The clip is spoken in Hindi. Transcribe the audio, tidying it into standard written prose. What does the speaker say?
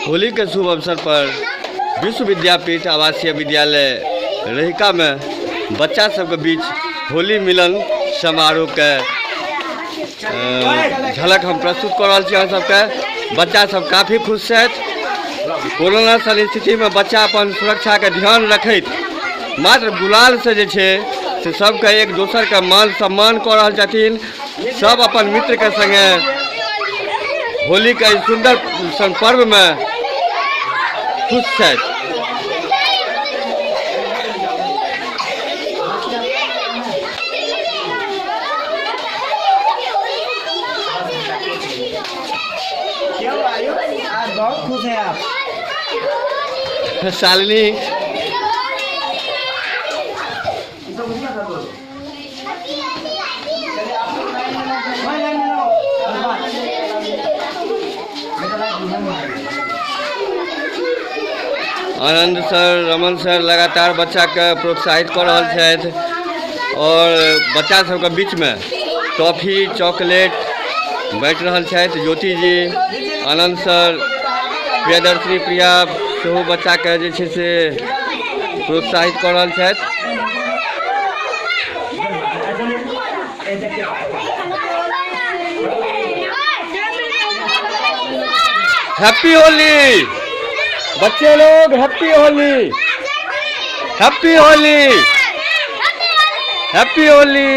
होली के शुभ अवसर पर विश्व विद्यापीठ आवासीय विद्यालय रहिका में बच्चा सबके बीच होली मिलन समारोह के झलक हम प्रस्तुत कर रहा छी। सबके बच्चा सब काफ़ी खुश है। कोरोना सन स्थिति में बच्चा अपन सुरक्षा के ध्यान रखैत मात्र गुलाल से जे छे से सबके एक दोसर के मान सम्मान कर रहा छथिन। सब अपन मित्र के संगे होली के सुंदर सन पर्व में खुश है। बहुत खुश है आप। शालिनी आनंद सर, रमन सर लगातार बच्चा के प्रोत्साहित कर रहा है और बच्चा सब के बीच में टॉफी चॉकलेट बाँट रहा है। ज्योति जी, आनंद सर, प्रियदर्शनी प्रिया सेहो बच्चा के जे छे से प्रोत्साहित कर रहा है। हैप्पी होली बच्चे लोग, happy Holi, happy Holi, happy Holi.